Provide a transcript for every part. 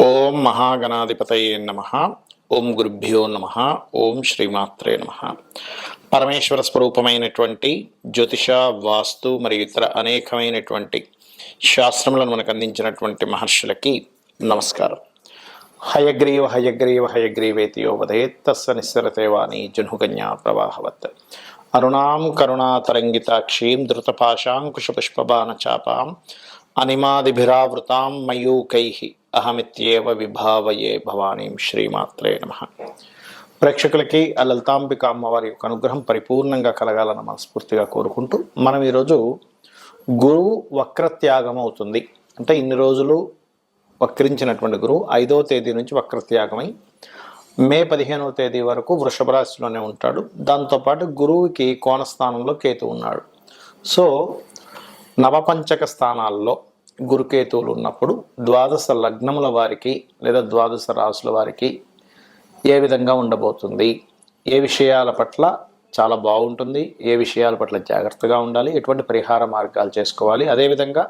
ఓం మహాగణాధిపతయే నమః. ఓం గురుభ్యో నమః. ఓం శ్రీమాత్రే నమః. పరమేశ్వర స్వరూపమైనటువంటి జ్యోతిష, వాస్తు మరియు ఇతర అనేకమైనటువంటి శాస్త్రములను మనకు అందించినటువంటి మహర్షులకి నమస్కారం. హయగ్రీవ హయగ్రీవ హయగ్రీవేతి యో వదేత్ తస్స నిస్సరతే వాణి జహ్నుకన్యా ప్రవాహవత్. అరుణాం కరుణాతరంగితాక్షీం ధృతపాశాంకుశపుష్పబాణచాపాం అనిమాదిభిరావృతాం మయూకైః అహమిత్యేవ విభావయే భవానీం. శ్రీమాత్రే నమః. ప్రేక్షకులకి ఆ లలితాంబిక అమ్మవారి యొక్క అనుగ్రహం పరిపూర్ణంగా కలగాలని మనస్ఫూర్తిగా కోరుకుంటూ మనం ఈరోజు గురువు వక్రత్యాగం అవుతుంది అంటే ఇన్ని రోజులు వక్రించినటువంటి గురువు 5వ తేదీ నుంచి వక్రత్యాగమై మే 15వ తేదీ వరకు వృషభ రాశిలోనే ఉంటాడు. దాంతోపాటు గురువుకి కోణస్థానంలో కేతు ఉన్నాడు. సో నవపంచక స్థానాల్లో గురుకేతువులు ఉన్నప్పుడు ద్వాదశ లగ్నముల వారికి లేదా ద్వాదశ రాశుల వారికి ఏ విధంగా ఉండబోతుంది, ఏ విషయాల పట్ల చాలా బాగుంటుంది, ఏ విషయాల పట్ల జాగ్రత్తగా ఉండాలి, ఎటువంటి పరిహార మార్గాలు చేసుకోవాలి, అదేవిధంగా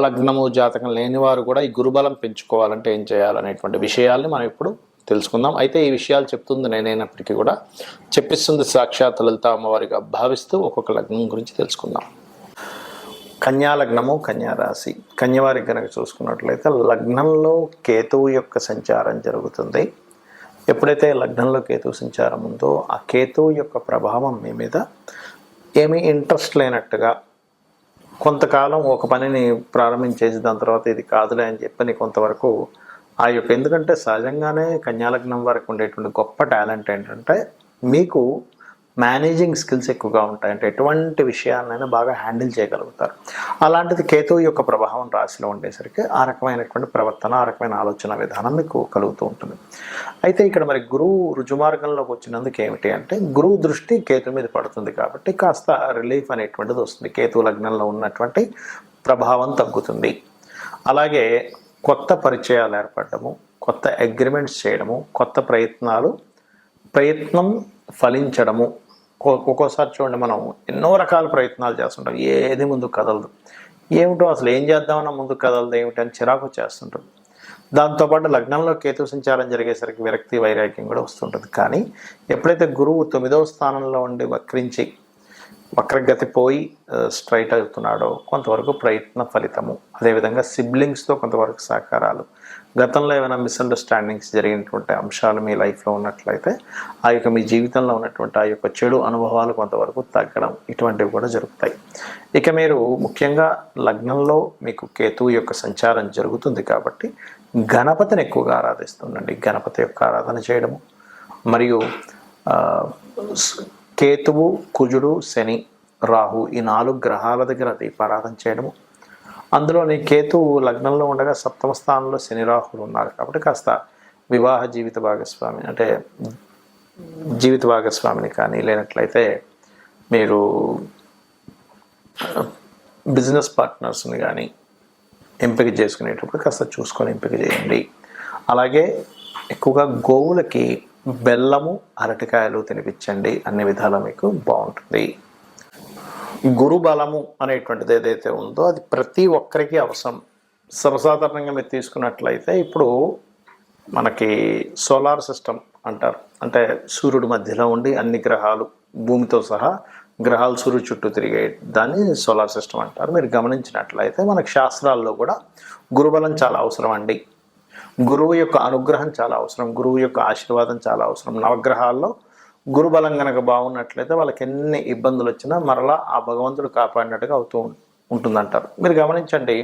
లగ్నము జాతకం లేనివారు కూడా ఈ గురుబలం పెంచుకోవాలంటే ఏం చేయాలనేటువంటి విషయాల్ని మనం ఇప్పుడు తెలుసుకుందాం. అయితే ఈ విషయాలు చెప్తుంది నేనైనప్పటికీ కూడా చెప్పిస్తుంది సాక్షాత్ లలిత అమ్మవారిగా భావిస్తూ ఒక్కొక్క లగ్నం గురించి తెలుసుకుందాం. కన్యా లగ్నము, కన్యా రాశి. కన్యవారికి కనుక చూసుకున్నట్లయితే లగ్నంలో కేతువు యొక్క సంచారం జరుగుతుంది. ఎప్పుడైతే లగ్నంలో కేతువు సంచారం ఉందో ఆ కేతువు యొక్క ప్రభావం మీ మీద ఏమీ ఇంట్రెస్ట్ లేనట్టుగా కొంతకాలం ఒక పనిని ప్రారంభించేసి దాని తర్వాత ఇది కాదులే అని చెప్పని కొంతవరకు ఆ యొక్క, ఎందుకంటే సహజంగానే కన్యాలగ్నం వారికి ఉండేటువంటి గొప్ప టాలెంట్ ఏంటంటే మీకు మేనేజింగ్ స్కిల్స్ ఎక్కువగా ఉంటాయి. అంటే ఎటువంటి విషయాన్నైనా బాగా హ్యాండిల్ చేయగలుగుతారు. అలాంటిది కేతువు యొక్క ప్రభావం రాశిలో ఉండేసరికి ఆ రకమైనటువంటి ప్రవర్తన, ఆ రకమైన ఆలోచన విధానం మీకు కలుగుతూ ఉంటుంది. అయితే ఇక్కడ మరి గురువు రుజుమార్గంలోకి వచ్చినందుకు ఏమిటి అంటే గురువు దృష్టి కేతు మీద పడుతుంది కాబట్టి కాస్త రిలీఫ్ అనేటువంటిది వస్తుంది. కేతు లగ్నంలో ఉన్నటువంటి ప్రభావం తగ్గుతుంది. అలాగే కొత్త పరిచయాలు ఏర్పడము, కొత్త అగ్రిమెంట్స్ చేయడము, కొత్త ప్రయత్నం ఫలించడము. ఒక్కోసారి చూడండి, మనం ఎన్నో రకాల ప్రయత్నాలు చేస్తుంటాం, ఏది ముందుకు కదలదు. ఏమిటో అసలు ఏం చేద్దామన్నా ముందుకు కదలదు ఏమిటి అని చిరాకు చేస్తుంటుంది. దాంతోపాటు లగ్నంలో కేతు సంచారం జరిగేసరికి విరక్తి, వైరాగ్యం కూడా వస్తుంటుంది. కానీ ఎప్పుడైతే గురువు 9వ స్థానంలో ఉండి వక్రగతి పోయి స్ట్రైట్ అవుతున్నాడో కొంతవరకు ప్రయత్న ఫలితము, అదేవిధంగా సిబ్లింగ్స్తో కొంతవరకు సహకారాలు, గతంలో ఏమైనా మిస్అండర్స్టాండింగ్స్ జరిగినటువంటి అంశాలు మీ లైఫ్లో ఉన్నట్లయితే ఆ యొక్క మీ జీవితంలో ఉన్నటువంటి ఆ యొక్క చెడు అనుభవాలు కొంతవరకు తగ్గడం, ఇటువంటివి కూడా జరుగుతాయి. ఇక మీరు ముఖ్యంగా లగ్నంలో మీకు కేతువు యొక్క సంచారం జరుగుతుంది కాబట్టి గణపతిని ఎక్కువగా ఆరాధిస్తుండండి. గణపతి యొక్క ఆరాధన చేయడము, మరియు కేతువు, కుజుడు, శని, రాహు ఈ 4 గ్రహాల దగ్గర దీపారాధన చేయడము. అందులోని కేతువు లగ్నంలో ఉండగా 7వ స్థానంలో శని, రాహులు ఉన్నారు కాబట్టి కాస్త వివాహ జీవిత భాగస్వామిని కానీ లేనట్లయితే మీరు బిజినెస్ పార్ట్నర్స్ని కానీ ఎంపిక చేసుకునేటప్పుడు కాస్త చూసుకొని ఎంపిక చేయండి. అలాగే ఎక్కువగా గోవులకి బెల్లము, అరటికాయలు తినిపించండి. అన్ని విధాలా మీకు బాగుంటుంది. గురు బలము అనేటువంటిది ఏదైతే ఉందో అది ప్రతి ఒక్కరికి అవసరం. సర్వసాధారణంగా మీరు తీసుకున్నట్లయితే ఇప్పుడు మనకి సోలార్ సిస్టమ్ అంటారు. అంటే సూర్యుడి మధ్యలో ఉండి అన్ని గ్రహాలు, భూమితో సహా గ్రహాలు సూర్యుడు చుట్టూ తిరిగే దాన్ని సోలార్ సిస్టమ్ అంటారు. మీరు గమనించినట్లయితే మనకి శాస్త్రాల్లో కూడా గురుబలం చాలా అవసరం అండి. గురువు యొక్క అనుగ్రహం చాలా అవసరం, గురువు యొక్క ఆశీర్వాదం చాలా అవసరం. నవగ్రహాల్లో గురుబలం కనుక బాగున్నట్లయితే వాళ్ళకి ఎన్ని ఇబ్బందులు వచ్చినా మరలా ఆ భగవంతుడు కాపాడినట్టుగా అవుతూ ఉంటుందంటారు. మీరు గమనించండి,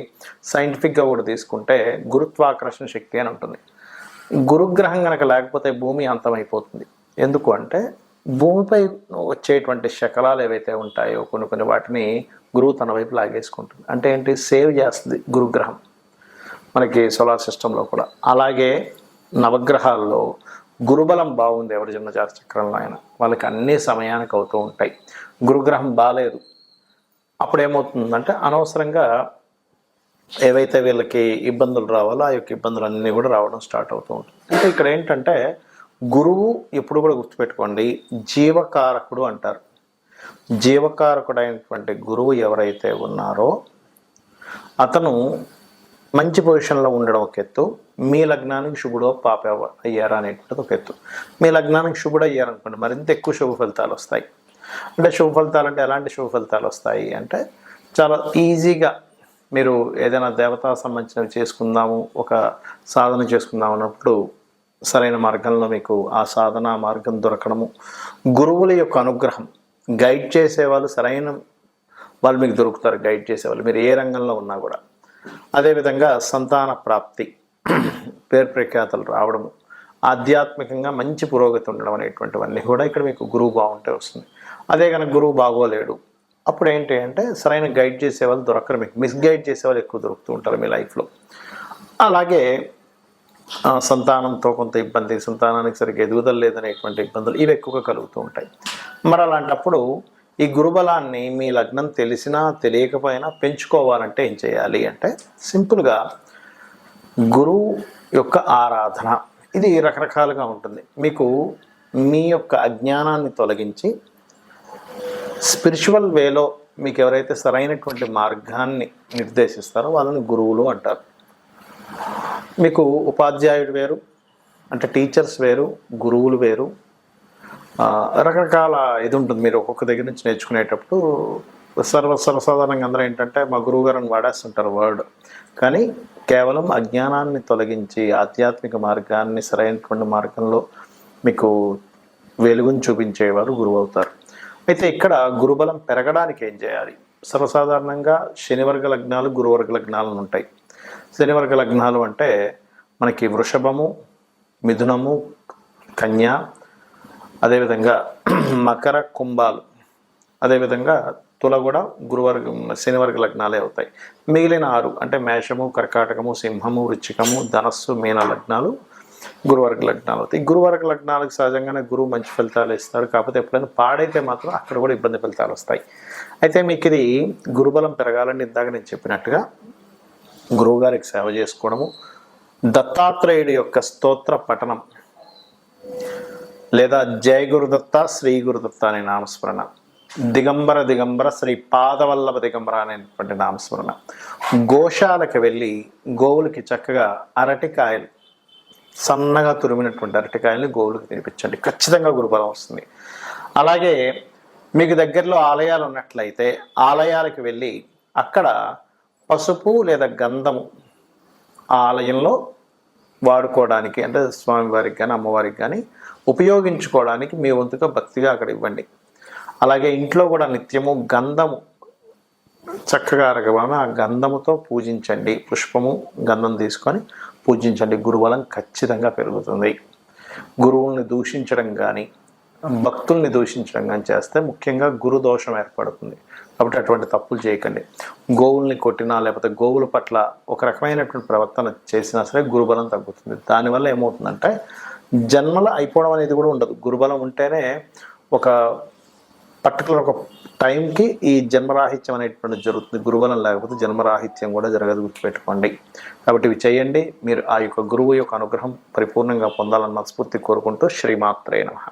సైంటిఫిక్గా కూడా తీసుకుంటే గురుత్వాకర్షణ శక్తి అని ఉంటుంది. గురుగ్రహం కనుక లేకపోతే భూమి అంతమైపోతుంది. ఎందుకు అంటే భూమిపై వచ్చేటువంటి శకలాలు ఏవైతే ఉంటాయో కొన్ని వాటిని గురువు తన వైపు లాగేసుకుంటుంది. అంటే ఏంటి, సేవ్ చేస్తుంది గురుగ్రహం మనకి సోలార్ సిస్టంలో కూడా. అలాగే నవగ్రహాల్లో గురుబలం బాగుంది ఎవరి జన్మజాత చక్రంలో అయినా వాళ్ళకి అన్ని సమయానికి అవుతూ ఉంటాయి. గురుగ్రహం బాగాలేదు అప్పుడు ఏమవుతుందంటే అనవసరంగా ఏవైతే వీళ్ళకి ఇబ్బందులు రావాలో ఆ యొక్క ఇబ్బందులన్నీ కూడా రావడం స్టార్ట్ అవుతూ ఉంటుంది. అంటే ఇక్కడ ఏంటంటే గురువు ఎప్పుడు కూడా గుర్తుపెట్టుకోండి, జీవకారకుడు అంటారు. జీవకారకుడైనటువంటి గురువు ఎవరైతే ఉన్నారో అతను మంచి పొజిషన్లో ఉండడం ఒక ఎత్తు, మీ లగ్నానికి శుభుడో పాప అయ్యారా అనేటువంటిది ఒక ఎత్తు. మీ లగ్నానికి శుభుడు అయ్యారనుకోండి మరింత ఎక్కువ శుభ ఫలితాలు వస్తాయి. అంటే శుభ ఫలితాలు అంటే ఎలాంటి శుభ ఫలితాలు వస్తాయి అంటే చాలా ఈజీగా మీరు ఏదైనా దేవతా సంబంధించినవి చేసుకుందాము, ఒక సాధన చేసుకుందాం అన్నప్పుడు సరైన మార్గంలో మీకు ఆ సాధన మార్గం దొరకడము, గురువుల యొక్క అనుగ్రహం, గైడ్ చేసేవాళ్ళు సరైన వాళ్ళు మీకు దొరుకుతారు. గైడ్ చేసేవాళ్ళు మీరు ఏ రంగంలో ఉన్నా కూడా. అదేవిధంగా సంతాన ప్రాప్తి, పేరు ప్రఖ్యాతలు రావడము, ఆధ్యాత్మికంగా మంచి పురోగతి ఉండడం అనేటువంటివన్నీ కూడా ఇక్కడ మీకు గురువు బాగుంటే వస్తుంది. అదే కనుక గురువు బాగోలేడు అప్పుడు ఏంటి అంటే సరైన గైడ్ చేసేవాళ్ళు దొరకరు, మీకు మిస్గైడ్ చేసేవాళ్ళు ఎక్కువ దొరుకుతూ ఉంటారు మీ లైఫ్లో. అలాగే సంతానంతో కొంత ఇబ్బంది, సంతానానికి సరిగ్గా ఎదుగుదల లేదనేటువంటి ఇబ్బందులు ఇవి ఎక్కువగా కలుగుతూ ఉంటాయి. మరి అలాంటప్పుడు ఈ గురుబలాన్ని మీ లగ్నం తెలిసినా తెలియకపోయినా పెంచుకోవాలంటే ఏం చేయాలి అంటే సింపుల్గా గురువు యొక్క ఆరాధన. ఇది రకరకాలుగా ఉంటుంది. మీకు మీ యొక్క అజ్ఞానాన్ని తొలగించి స్పిరిచువల్ వేలో మీకు ఎవరైతే సరైనటువంటి మార్గాన్ని నిర్దేశిస్తారో వాళ్ళని గురువులు అంటారు. మీకు ఉపాధ్యాయుడు వేరు, అంటే టీచర్స్ వేరు, గురువులు వేరు, రకరకాల ఇది ఉంటుంది. మీరు ఒక్కొక్క దగ్గర నుంచి నేర్చుకునేటప్పుడు సర్వసాధారణంగా అందరూ ఏంటంటే మా గురువు గారిని వాడేస్తుంటారు వర్డ్, కానీ కేవలం అజ్ఞానాన్ని తొలగించి ఆధ్యాత్మిక మార్గాన్ని సరైనటువంటి మార్గంలో మీకు వెలుగుని చూపించేవారు గురువు అవుతారు. అయితే ఇక్కడ గురుబలం పెరగడానికి ఏం చేయాలి? సర్వసాధారణంగా శనివర్గ లగ్నాలు, గురువర్గ లగ్నాలు ఉంటాయి. శనివర్గ లగ్నాలు అంటే మనకి వృషభము, మిథునము, కన్య, అదేవిధంగా మకర, కుంభాలు, అదేవిధంగా తుల కూడా గురువర్గం శనివర్గ లగ్నాలే అవుతాయి. మిగిలిన 6 అంటే మేషము, కర్కాటకము, సింహము, వృశ్చికము, ధనస్సు, మీన లగ్నాలు గురువర్గ లగ్నాలు అవుతాయి. గురువర్గ లగ్నాలకు సహజంగానే గురువు మంచి ఫలితాలు ఇస్తారు. కాకపోతే ఎప్పుడైనా పాడైతే మాత్రం అక్కడ కూడా ఇబ్బంది ఫలితాలు వస్తాయి. అయితే మీకు ఇది గురుబలం పెరగాలని ఇందాక నేను చెప్పినట్టుగా గురువు గారికి సేవ చేసుకోవడము, దత్తాత్రేయుడి యొక్క స్తోత్ర పఠనం లేదా జయ గురుదత్త, శ్రీ గురుదత్త అనే నామస్మరణ, దిగంబర దిగంబర శ్రీ పాదవల్లభ దిగంబర అనేటువంటి నామస్మరణ, గోశాలకు వెళ్ళి గోవులకి చక్కగా అరటికాయలు, సన్నగా తురిమినటువంటి అరటికాయలు గోవులకు తినిపించండి. ఖచ్చితంగా గురుబలం వస్తుంది. అలాగే మీకు దగ్గరలో ఆలయాలు ఉన్నట్లయితే ఆలయాలకు వెళ్ళి అక్కడ పసుపు లేదా గంధము ఆ ఆలయంలో వాడుకోవడానికి, అంటే స్వామివారికి కానీ అమ్మవారికి కానీ ఉపయోగించుకోవడానికి మీ వంతుగా భక్తిగా అక్కడ ఇవ్వండి. అలాగే ఇంట్లో కూడా నిత్యము గంధము చక్కగా అరగబామ ఆ గంధముతో పూజించండి. పుష్పము, గంధం తీసుకొని పూజించండి. గురుబలం ఖచ్చితంగా పెరుగుతుంది. గురువుల్ని దూషించడం కానీ భక్తుల్ని దూషించడం కానీ చేస్తే ముఖ్యంగా గురు దోషం ఏర్పడుతుంది. కాబట్టి అటువంటి తప్పులు చేయకండి. గోవుల్ని కొట్టినా లేకపోతే గోవుల పట్ల ఒక రకమైనటువంటి ప్రవర్తన చేసినా సరే గురుబలం తగ్గుతుంది. దానివల్ల ఏమవుతుందంటే జన్మల అయిపోవడం అనేది కూడా ఉండదు. గురుబలం ఉంటేనే ఒక పర్టికులర్ ఒక టైంకి ఈ జన్మరాహిత్యం అనేటువంటి జరుగుతుంది. గురుబలం లేకపోతే జన్మరాహిత్యం కూడా జరగదు, గుర్తుపెట్టుకోండి. కాబట్టి ఇవి చేయండి. మీరు ఆ యొక్క గురువు యొక్క అనుగ్రహం పరిపూర్ణంగా పొందాలని మనస్ఫూర్తి కోరుకుంటూ శ్రీమాత్రే నమః.